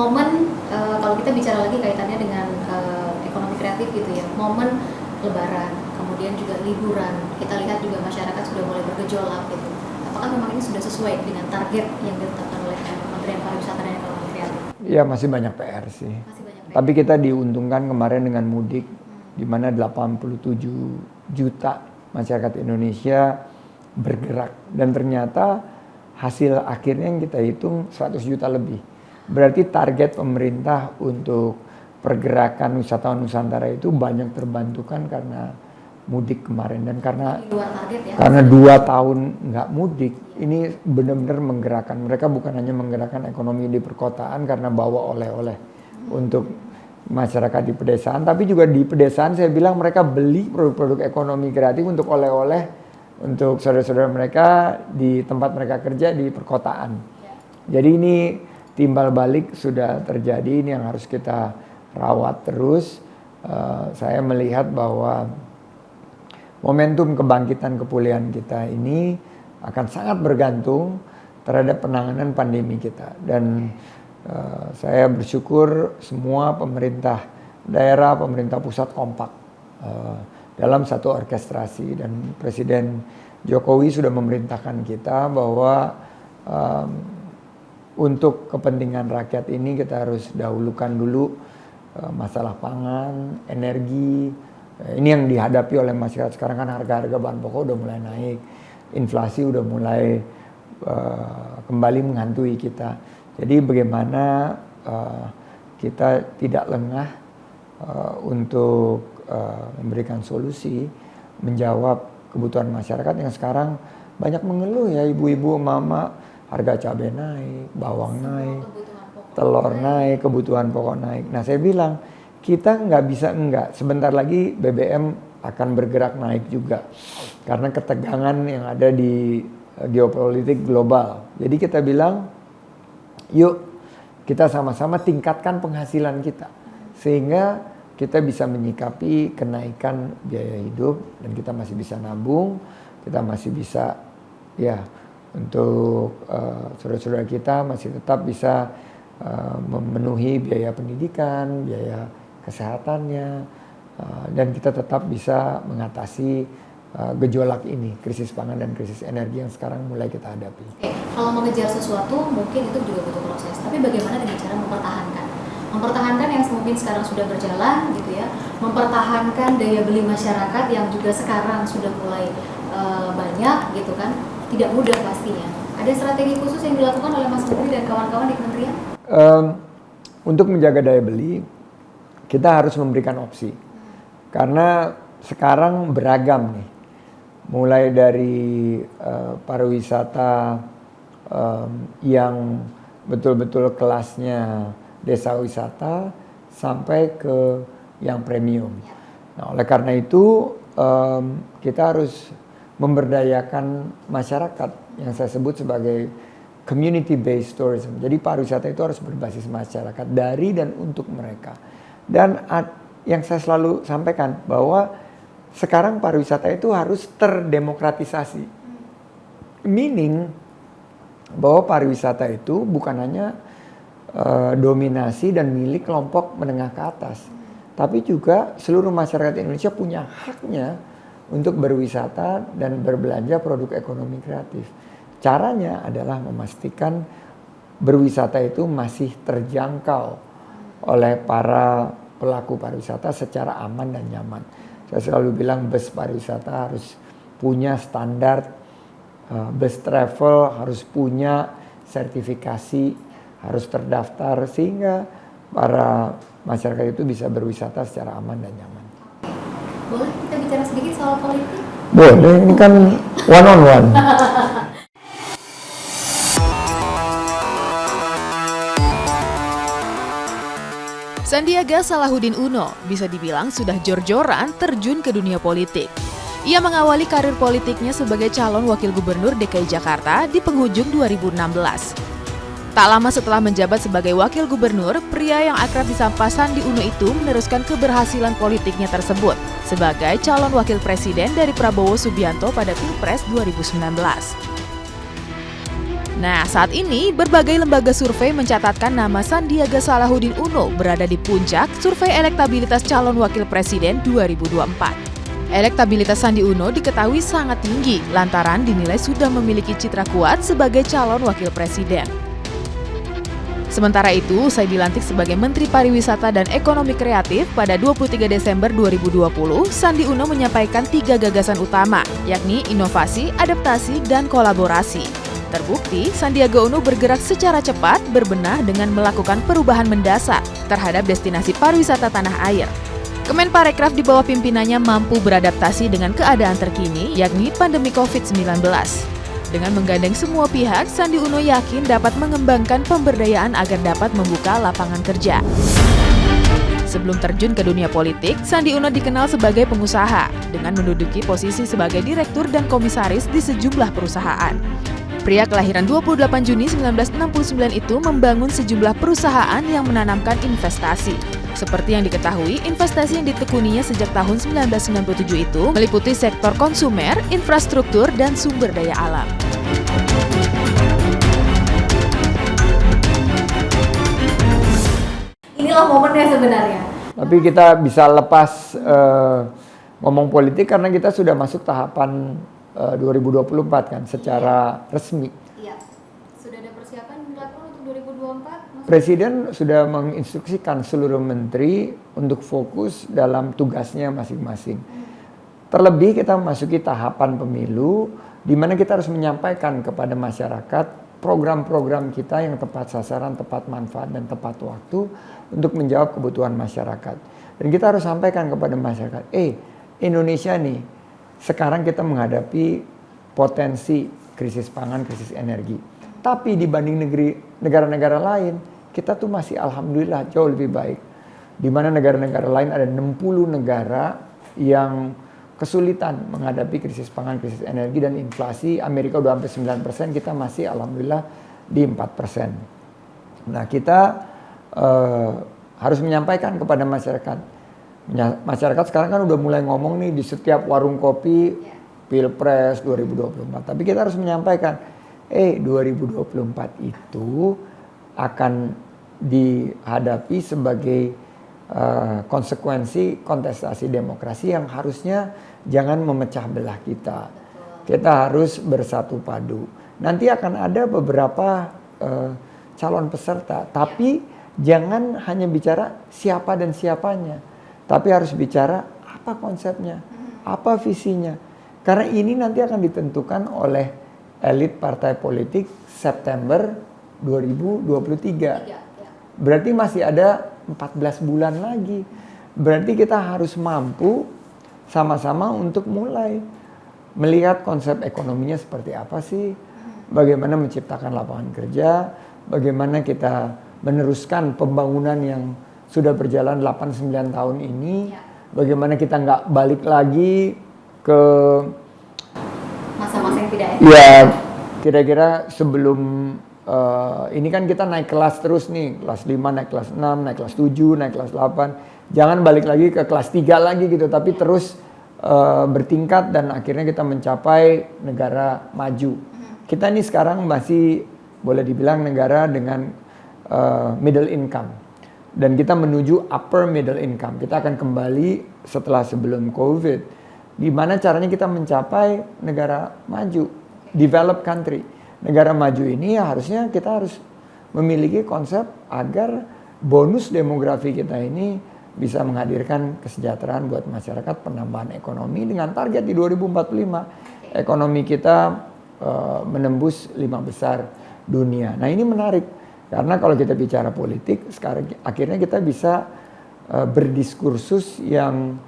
momen kalau kita bicara lagi kaitannya dengan ekonomi kreatif gitu ya, momen Lebaran, kemudian juga liburan, kita lihat juga masyarakat sudah mulai bergejolak gitu. Apakah memang ini sudah sesuai dengan target yang ditetapkan oleh Kementerian Pariwisata dan Ekonomi Kreatif? Ya masih banyak PR sih. Masih banyak PR. Tapi kita diuntungkan kemarin dengan mudik, di mana 87 juta masyarakat Indonesia bergerak. Dan ternyata hasil akhirnya yang kita hitung 100 juta lebih. Berarti target pemerintah untuk pergerakan wisatawan Nusantara itu banyak terbantukan karena mudik kemarin. Dan karena 2 tahun nggak mudik, ini benar-benar menggerakkan. Mereka bukan hanya menggerakkan ekonomi di perkotaan karena bawa oleh-oleh untuk masyarakat di pedesaan, tapi juga di pedesaan saya bilang mereka beli produk-produk ekonomi kreatif untuk oleh-oleh untuk saudara-saudara mereka di tempat mereka kerja di perkotaan. Jadi ini timbal balik sudah terjadi, ini yang harus kita rawat terus. Saya melihat bahwa momentum kebangkitan kepulihan kita ini akan sangat bergantung terhadap penanganan pandemi kita. Dan saya bersyukur semua pemerintah daerah, pemerintah pusat kompak dalam satu orkestrasi. Dan Presiden Jokowi sudah memerintahkan kita bahwa untuk kepentingan rakyat ini kita harus dahulukan dulu masalah pangan, energi. Ini yang dihadapi oleh masyarakat sekarang, kan harga-harga bahan pokok udah mulai naik, inflasi udah mulai kembali menghantui kita. Jadi bagaimana kita tidak lengah untuk memberikan solusi, menjawab kebutuhan masyarakat yang sekarang banyak mengeluh ya, ibu-ibu, mama, harga cabai naik, bawang naik, telur naik, kebutuhan pokok naik. Nah saya bilang, kita nggak bisa enggak. Sebentar lagi BBM akan bergerak naik juga. Karena ketegangan yang ada di geopolitik global. Jadi kita bilang, yuk kita sama-sama tingkatkan penghasilan kita. Sehingga kita bisa menyikapi kenaikan biaya hidup. Dan kita masih bisa nabung, kita masih bisa ya untuk saudara-saudara kita masih tetap bisa memenuhi biaya pendidikan, biaya kesehatannya, dan kita tetap bisa mengatasi gejolak ini, krisis pangan dan krisis energi yang sekarang mulai kita hadapi. Oke, kalau mengejar sesuatu mungkin itu juga butuh proses, tapi bagaimana dengan cara mempertahankan? Mempertahankan yang mungkin sekarang sudah berjalan gitu ya, mempertahankan daya beli masyarakat yang juga sekarang sudah mulai banyak gitu kan, tidak mudah pastinya. Ada strategi khusus yang dilakukan oleh Mas Menteri dan kawan-kawan di kementerian? Untuk menjaga daya beli, kita harus memberikan opsi. Karena sekarang beragam nih. Mulai dari pariwisata yang betul-betul kelasnya desa wisata sampai ke yang premium. Nah, oleh karena itu kita harus memberdayakan masyarakat yang saya sebut sebagai community based tourism. Jadi pariwisata itu harus berbasis masyarakat, dari dan untuk mereka. Dan yang saya selalu sampaikan bahwa sekarang pariwisata itu harus terdemokratisasi. Meaning bahwa pariwisata itu bukan hanya dominasi dan milik kelompok menengah ke atas, tapi juga seluruh masyarakat Indonesia punya haknya untuk berwisata dan berbelanja produk ekonomi kreatif. Caranya adalah memastikan berwisata itu masih terjangkau oleh para pelaku pariwisata secara aman dan nyaman. Saya selalu bilang bus pariwisata harus punya standar, bus travel harus punya sertifikasi, harus terdaftar sehingga para masyarakat itu bisa berwisata secara aman dan nyaman. Boleh kita bicara sedikit soal politik? Boleh, ini kan one on one. Sandiaga Salahuddin Uno bisa dibilang sudah jor-joran terjun ke dunia politik. Ia mengawali karir politiknya sebagai calon wakil gubernur DKI Jakarta di penghujung 2016. Tak lama setelah menjabat sebagai wakil gubernur, pria yang akrab disapa Sandi Uno itu meneruskan keberhasilan politiknya tersebut sebagai calon wakil presiden dari Prabowo Subianto pada Pilpres 2019. Nah, saat ini berbagai lembaga survei mencatatkan nama Sandiaga Salahuddin Uno berada di puncak survei elektabilitas calon wakil presiden 2024. Elektabilitas Sandi Uno diketahui sangat tinggi lantaran dinilai sudah memiliki citra kuat sebagai calon wakil presiden. Sementara itu, usai dilantik sebagai Menteri Pariwisata dan Ekonomi Kreatif pada 23 Desember 2020, Sandi Uno menyampaikan 3 gagasan utama, yakni inovasi, adaptasi, dan kolaborasi. Terbukti, Sandiaga Uno bergerak secara cepat berbenah dengan melakukan perubahan mendasar terhadap destinasi pariwisata tanah air. Kemenparekraf di bawah pimpinannya mampu beradaptasi dengan keadaan terkini, yakni pandemi COVID-19. Dengan menggandeng semua pihak, Sandi Uno yakin dapat mengembangkan pemberdayaan agar dapat membuka lapangan kerja. Sebelum terjun ke dunia politik, Sandi Uno dikenal sebagai pengusaha dengan menduduki posisi sebagai direktur dan komisaris di sejumlah perusahaan. Pria kelahiran 28 Juni 1969 itu membangun sejumlah perusahaan yang menanamkan investasi. Seperti yang diketahui, investasi yang ditekuninya sejak tahun 1997 itu meliputi sektor konsumer, infrastruktur, dan sumber daya alam. Inilah momennya sebenarnya. Tapi kita bisa lepas ngomong politik karena kita sudah masuk tahapan 2024 kan secara resmi. Iya. Sudah ada persiapan dilakukan untuk 2024? Presiden sudah menginstruksikan seluruh menteri untuk fokus dalam tugasnya masing-masing. Terlebih kita memasuki tahapan pemilu di mana kita harus menyampaikan kepada masyarakat program-program kita yang tepat sasaran, tepat manfaat, dan tepat waktu untuk menjawab kebutuhan masyarakat. Dan kita harus sampaikan kepada masyarakat, Indonesia nih, sekarang kita menghadapi potensi krisis pangan, krisis energi. Tapi dibanding negara-negara lain, kita tuh masih alhamdulillah jauh lebih baik. Di mana negara-negara lain ada 60 negara yang kesulitan menghadapi krisis pangan, krisis energi, dan inflasi. Amerika udah hampir 9%, kita masih alhamdulillah di 4%. Nah, kita harus menyampaikan kepada masyarakat. Masyarakat sekarang kan udah mulai ngomong nih di setiap warung kopi Pilpres 2024. Tapi kita harus menyampaikan, 2024 itu akan dihadapi sebagai konsekuensi kontestasi demokrasi yang harusnya jangan memecah belah kita. Kita harus bersatu padu. Nanti akan ada beberapa calon peserta, tapi jangan hanya bicara siapa dan siapanya. Tapi harus bicara apa konsepnya, apa visinya. Karena ini nanti akan ditentukan oleh elit partai politik September 2023. Berarti masih ada 14 bulan lagi. Berarti kita harus mampu sama-sama untuk mulai melihat konsep ekonominya seperti apa sih. Bagaimana menciptakan lapangan kerja, bagaimana kita meneruskan pembangunan yang sudah berjalan 8-9 tahun ini, bagaimana kita nggak balik lagi ke masa-masa yang tidak enak. Ya, kira-kira sebelum ini kan kita naik kelas terus nih, kelas 5, naik kelas 6, naik kelas 7, naik kelas 8. Jangan balik lagi ke kelas 3 lagi gitu, tapi terus bertingkat dan akhirnya kita mencapai negara maju. Kita ini sekarang masih boleh dibilang negara dengan middle income. Dan kita menuju upper middle income. Kita akan kembali setelah sebelum COVID. Gimana caranya kita mencapai negara maju, developed country. Negara maju ini ya harusnya kita harus memiliki konsep agar bonus demografi kita ini bisa menghadirkan kesejahteraan buat masyarakat, penambahan ekonomi dengan target di 2045 ekonomi kita menembus 5 besar dunia. Nah, ini menarik. Karena kalau kita bicara politik, sekarang akhirnya kita bisa berdiskursus yang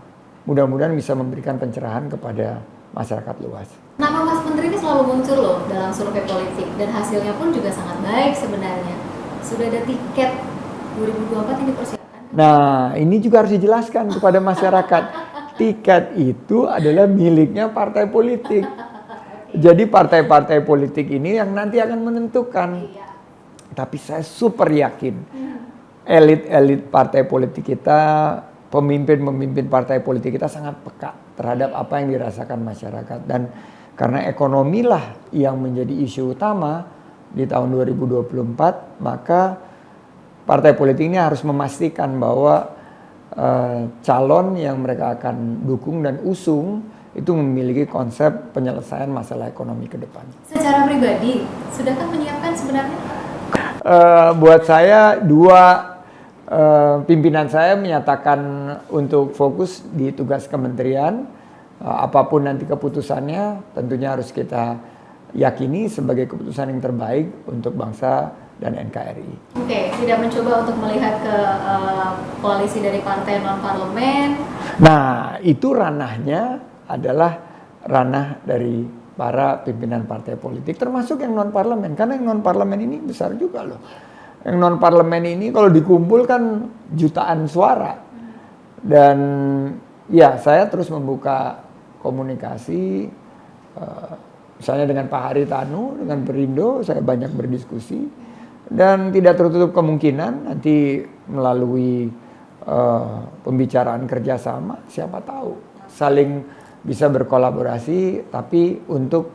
mudah-mudahan bisa memberikan pencerahan kepada masyarakat luas. Nama Mas Menteri ini selalu muncul loh dalam survei politik dan hasilnya pun juga sangat baik sebenarnya. Sudah ada tiket 2024 yang dipersiapkan? Nah, ini juga harus dijelaskan kepada masyarakat. Tiket itu adalah miliknya partai politik. Jadi partai-partai politik ini yang nanti akan menentukan. Tapi saya super yakin elit-elit partai politik kita, pemimpin-pemimpin partai politik kita sangat peka terhadap apa yang dirasakan masyarakat. Dan karena ekonomilah yang menjadi isu utama, di tahun 2024, maka partai politik ini harus memastikan bahwa calon yang mereka akan dukung dan usung itu memiliki konsep penyelesaian masalah ekonomi ke depan. Secara pribadi, sudahkah menyiapkan sebenarnya? Buat saya, pimpinan saya menyatakan untuk fokus di tugas kementerian. Apapun nanti keputusannya, tentunya harus kita yakini sebagai keputusan yang terbaik untuk bangsa dan NKRI. Oke, tidak mencoba untuk melihat ke koalisi dari partai non-parlemen. Nah, itu ranahnya adalah ranah dari para pimpinan partai politik, termasuk yang non-parlemen. Karena yang non-parlemen ini besar juga loh. Yang non-parlemen ini kalau dikumpulkan jutaan suara. Dan ya, saya terus membuka komunikasi, misalnya dengan Pak Haritanu, dengan Perindo, saya banyak berdiskusi. Dan tidak tertutup kemungkinan nanti melalui pembicaraan kerjasama, siapa tahu saling bisa berkolaborasi, tapi untuk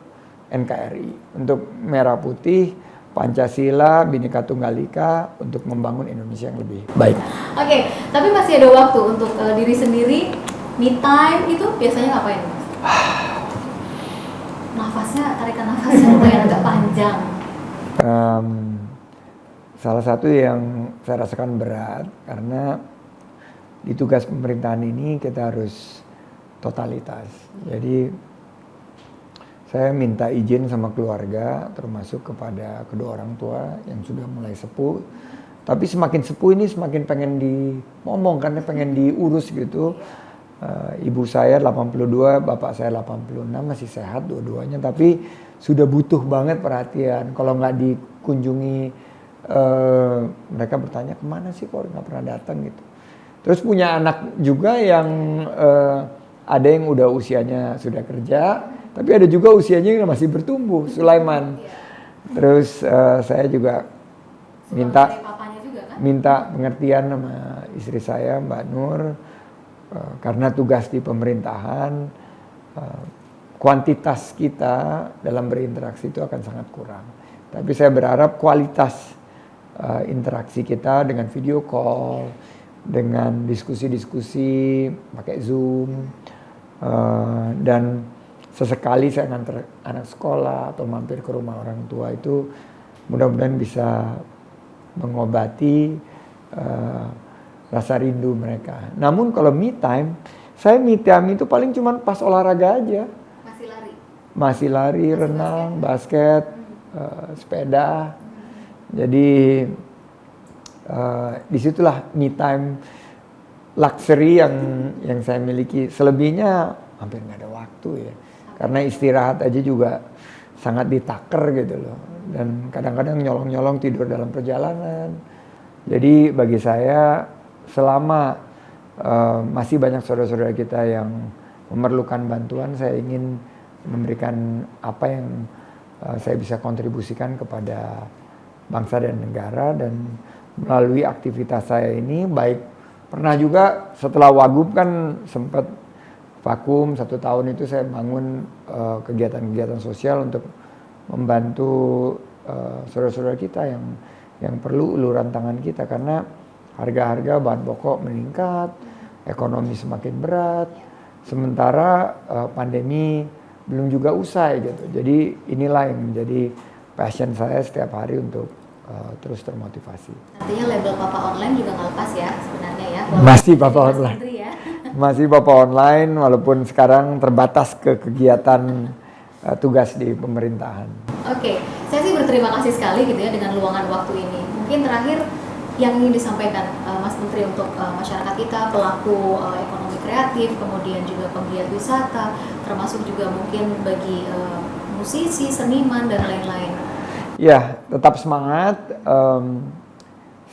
NKRI, untuk Merah Putih, Pancasila, Bhinneka Tunggal Ika, untuk membangun Indonesia yang lebih baik. Oke, tapi masih ada waktu untuk diri sendiri, me time itu biasanya ngapain, Mas? Tarikan nafasnya lumayan agak panjang. Salah satu yang saya rasakan berat, karena di tugas pemerintahan ini kita harus totalitas. Jadi saya minta izin sama keluarga, termasuk kepada kedua orang tua yang sudah mulai sepuh. Tapi semakin sepuh ini semakin pengen ngomong, karena pengen diurus gitu. Ibu saya 82, bapak saya 86, masih sehat dua-duanya, tapi sudah butuh banget perhatian. Kalau nggak dikunjungi, mereka bertanya kemana sih kok nggak pernah datang gitu. Terus punya anak juga yang ada yang udah usianya sudah kerja, tapi ada juga usianya yang masih bertumbuh, Sulaiman. Terus saya juga minta pengertian sama istri saya, Mbak Nur, karena tugas di pemerintahan, kuantitas kita dalam berinteraksi itu akan sangat kurang. Tapi saya berharap kualitas interaksi kita dengan video call, dengan diskusi-diskusi pakai Zoom, dan sesekali saya nganter anak sekolah atau mampir ke rumah orang tua, itu mudah-mudahan bisa mengobati rasa rindu mereka. Namun kalau me time, saya me time itu paling cuma pas olahraga aja. Masih lari, renang, basket, sepeda. Jadi disitulah me time luxury yang saya miliki. Selebihnya hampir nggak ada waktu ya. Karena istirahat aja juga sangat ditaker gitu loh. Dan kadang-kadang nyolong-nyolong tidur dalam perjalanan. Jadi bagi saya, selama masih banyak saudara-saudara kita yang memerlukan bantuan, saya ingin memberikan apa yang saya bisa kontribusikan kepada bangsa dan negara. Dan melalui aktivitas saya ini, baik pernah juga setelah Wagub kan sempat vakum 1 tahun, itu saya bangun kegiatan-kegiatan sosial untuk membantu saudara-saudara kita yang perlu uluran tangan kita, karena harga-harga bahan pokok meningkat, ekonomi semakin berat, sementara pandemi belum juga usai gitu. Jadi inilah yang menjadi passion saya setiap hari untuk terus termotivasi. Artinya label Papa Online juga nggak lepas ya sebenarnya ya? Masih Papa Online. Ya? Masih Papa Online, walaupun sekarang terbatas ke kegiatan tugas di pemerintahan. Oke, saya sih berterima kasih sekali gitu ya dengan luangan waktu ini. Mungkin terakhir yang ingin disampaikan Mas Menteri untuk masyarakat kita, pelaku ekonomi kreatif, kemudian juga penggiat wisata, termasuk juga mungkin bagi musisi, seniman, dan lain-lain. Ya, tetap semangat.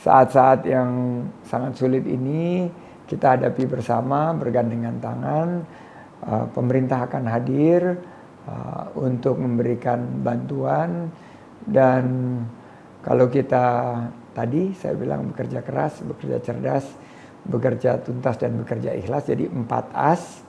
Saat-saat yang sangat sulit ini kita hadapi bersama, bergandengan tangan. Pemerintah akan hadir untuk memberikan bantuan, dan kalau kita tadi saya bilang bekerja keras, bekerja cerdas, bekerja tuntas, dan bekerja ikhlas, jadi 4 As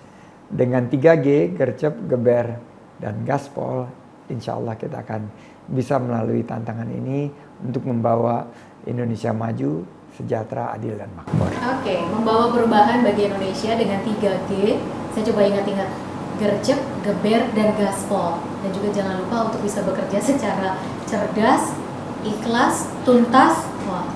dengan 3G, gercep, geber, dan gaspol, insya Allah kita akan bisa melalui tantangan ini untuk membawa Indonesia maju, sejahtera, adil, dan makmur. Oke, membawa perubahan bagi Indonesia dengan 3G. Saya coba ingat-ingat, gercep, geber, dan gaspol. Dan juga jangan lupa untuk bisa bekerja secara cerdas, ikhlas, tuntas. Wah,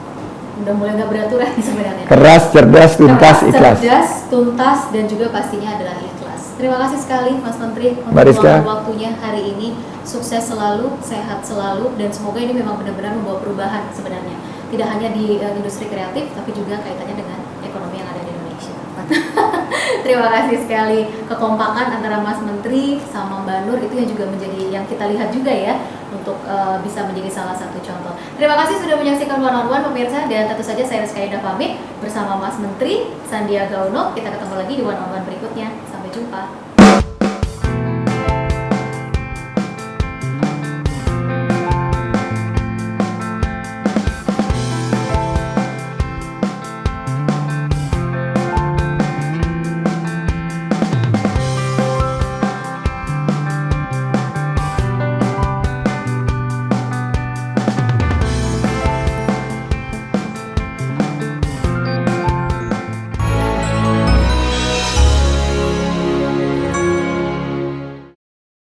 udah mulai nggak beraturan nih sebenarnya. Keras, cerdas, tuntas, Keras, ikhlas. cerdas, tuntas, dan juga pastinya adalah ikhlas. Terima kasih sekali Mas Menteri untuk Mbak Rizka, meluangkan waktunya hari ini. Sukses selalu, sehat selalu, dan semoga ini memang benar-benar membawa perubahan sebenarnya. Tidak hanya di industri kreatif, tapi juga kaitannya dengan ekonomi yang ada di Indonesia. Terima kasih sekali kekompakan antara Mas Menteri sama Mbak Nur, itu yang juga menjadi yang kita lihat juga ya, untuk bisa menjadi salah satu contoh. Terima kasih sudah menyaksikan One on One pemirsa, dan tentu saja saya Rizka Indah pamit bersama Mas Menteri Sandiaga Uno. Kita ketemu lagi di One on One berikutnya. Sampai jumpa.